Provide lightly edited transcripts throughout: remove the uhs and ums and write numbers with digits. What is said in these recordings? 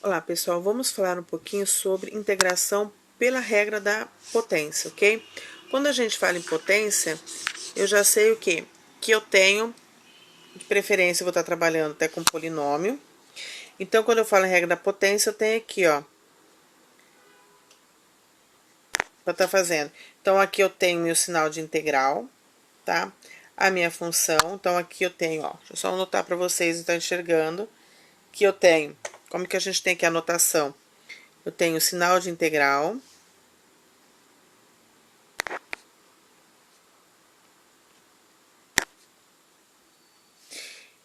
Olá, pessoal, vamos falar um pouquinho sobre integração pela regra da potência, ok? Quando a gente fala em potência, eu já sei o quê? Que eu tenho, de preferência, eu vou estar trabalhando até com polinômio. Então, quando eu falo em regra da potência, eu tenho aqui, ó, para estar fazendo. Então, aqui eu tenho meu sinal de integral, tá? A minha função, então aqui eu tenho, ó, deixa eu só anotar para vocês estar enxergando, que eu tenho, como que a gente tem aqui a anotação? Eu tenho o sinal de integral.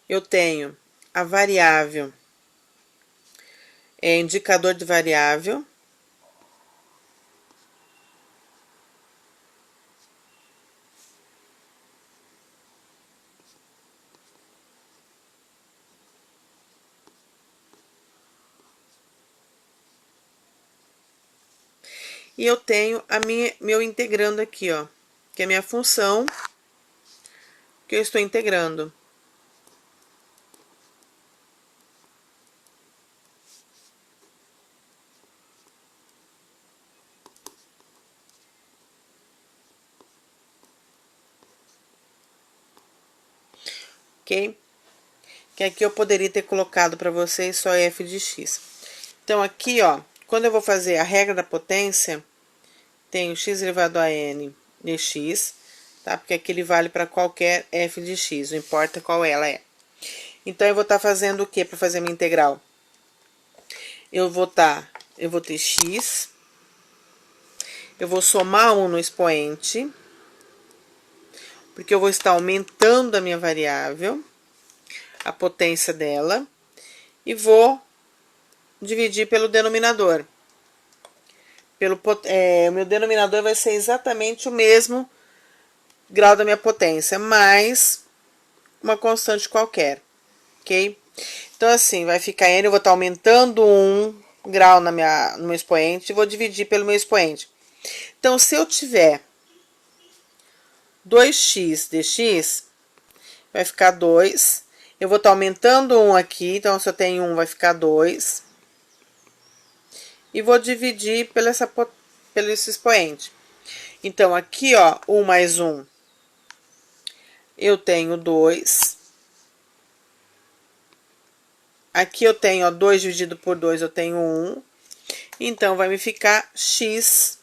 Eu tenho a variável, indicador de variável. E eu tenho meu integrando aqui, ó, que é a minha função que eu estou integrando. Ok? Que aqui eu poderia ter colocado para vocês só f de x. Então, aqui, ó, quando eu vou fazer a regra da potência, tenho x elevado a n de x, tá? Porque aqui ele vale para qualquer f de x, não importa qual ela é. Então, eu vou estar fazendo o que para fazer minha integral? Eu vou ter x, eu vou somar 1 no expoente, porque eu vou estar aumentando a minha variável, a potência dela, e vou dividir pelo denominador. O meu denominador vai ser exatamente o mesmo grau da minha potência, mais uma constante qualquer, ok? Então, assim, vai ficar n, eu vou estar aumentando 1 grau no meu expoente e vou dividir pelo meu expoente. Então, se eu tiver 2x dx, vai ficar 2. Eu vou estar aumentando 1 aqui, então se eu tenho 1, vai ficar 2. E vou dividir pelo esse expoente. Então, aqui, ó, 1 mais 1, eu tenho 2. Aqui eu tenho, ó, 2 dividido por 2, eu tenho 1. Então, vai me ficar x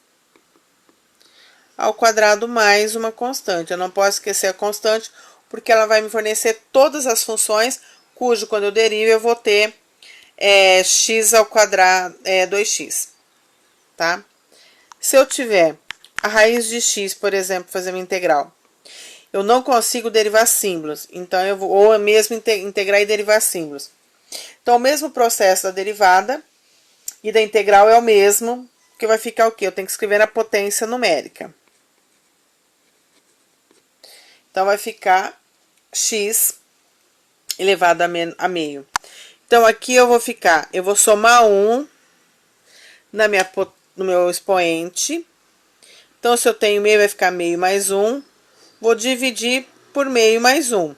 ao quadrado mais uma constante. Eu não posso esquecer a constante, porque ela vai me fornecer todas as funções, cujo, quando eu derivo, eu vou ter x ao quadrado, 2x, tá? Se eu tiver a raiz de x, por exemplo, fazer uma integral, eu não consigo derivar símbolos, então eu vou, ou mesmo integrar e derivar símbolos. Então, o mesmo processo da derivada e da integral é o mesmo, que vai ficar o quê? Eu tenho que escrever na potência numérica. Então, vai ficar x elevado a meio. Então, aqui eu vou somar 1 no meu expoente. Então, se eu tenho meio, vai ficar meio mais 1. Vou dividir por meio mais 1.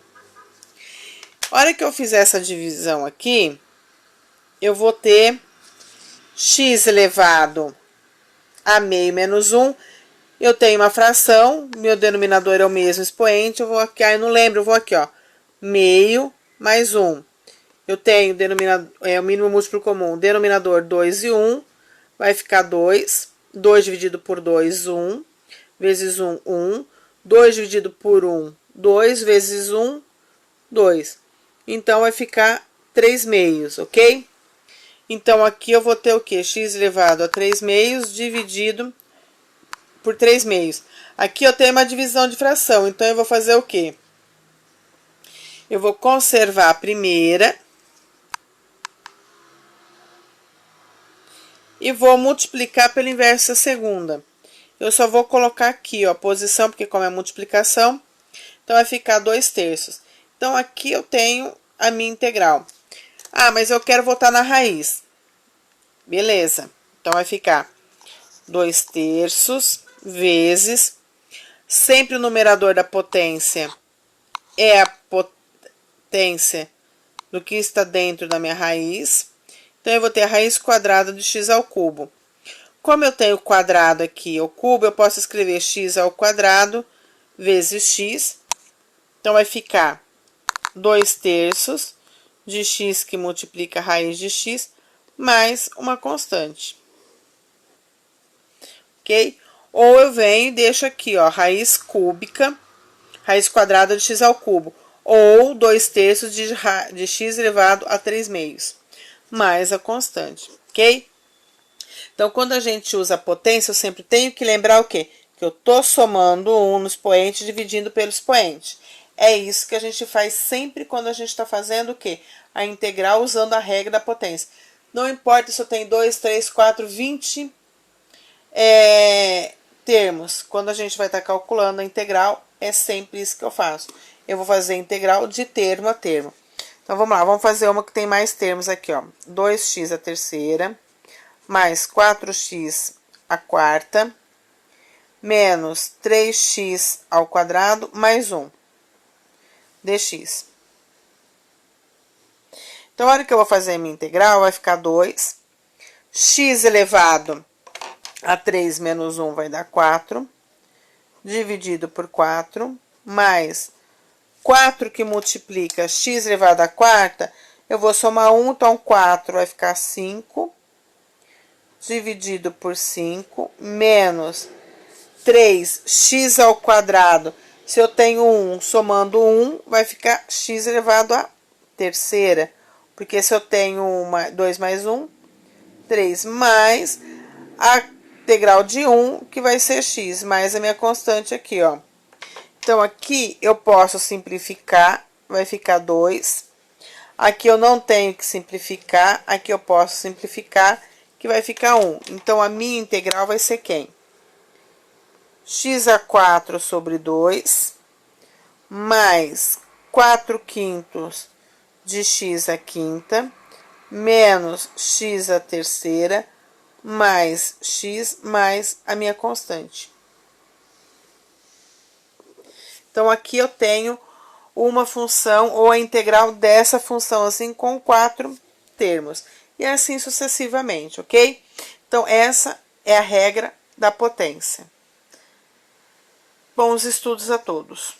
A hora que eu fizer essa divisão aqui, eu vou ter x elevado a meio menos 1. Eu tenho uma fração, meu denominador é o mesmo expoente, eu vou aqui, eu não lembro, eu vou aqui, ó, meio mais 1. Eu tenho o mínimo múltiplo comum, denominador 2 e 1, vai ficar 2. 2 dividido por 2, 1, vezes 1, 1. 2 dividido por 1, 2, vezes 1, 2. Então, vai ficar 3 meios, ok? Então, aqui eu vou ter o quê? X elevado a 3 meios dividido por 3 meios. Aqui eu tenho uma divisão de fração, então eu vou fazer o quê? Eu vou conservar a primeira e vou multiplicar pelo inverso da segunda. Eu só vou colocar aqui, ó, a posição, porque como é multiplicação, então vai ficar 2/3. Então, aqui eu tenho a minha integral. Ah, mas eu quero voltar na raiz. Beleza. Então, vai ficar 2/3 vezes, sempre o numerador da potência é a potência do que está dentro da minha raiz. Então, eu vou ter a raiz quadrada de x ao cubo. Como eu tenho o quadrado aqui e o cubo, eu posso escrever x ao quadrado vezes x. Então, vai ficar 2/3 de x que multiplica a raiz de x mais uma constante. Ok? Ou eu venho e deixo aqui, ó, raiz cúbica, raiz quadrada de x ao cubo. Ou 2/3 de x elevado a 3/2, mais a constante, ok? Então, quando a gente usa a potência, eu sempre tenho que lembrar o quê? Que eu tô somando 1 no expoente, dividindo pelo expoente. É isso que a gente faz sempre quando a gente está fazendo o quê? A integral usando a regra da potência. Não importa se eu tenho 2, 3, 4, 20 termos. Quando a gente vai estar calculando a integral, é sempre isso que eu faço. Eu vou fazer a integral de termo a termo. Então, vamos lá, vamos fazer uma que tem mais termos aqui, ó. 2x a terceira, mais 4x a quarta, menos 3x ao quadrado, mais 1 dx. Então, a hora que eu vou fazer a minha integral, vai ficar 2. X elevado a 3 menos 1 vai dar 4, dividido por 4, mais 4 que multiplica x elevado à quarta, eu vou somar 1, então 4 vai ficar 5, dividido por 5, menos 3x ao quadrado. Se eu tenho 1, somando 1, vai ficar x elevado à terceira. Porque se eu tenho 2 mais 1, 3 mais a integral de 1, que vai ser x, mais a minha constante aqui, ó. Então, aqui eu posso simplificar, vai ficar 2. Aqui eu não tenho que simplificar, aqui eu posso simplificar, que vai ficar 1. Então, a minha integral vai ser quem? X a 4 sobre 2, mais 4/5 de x a quinta, menos x a terceira, mais x, mais a minha constante. Então, aqui eu tenho uma função, ou a integral dessa função, assim, com 4 termos. E assim sucessivamente, ok? Então, essa é a regra da potência. Bons estudos a todos!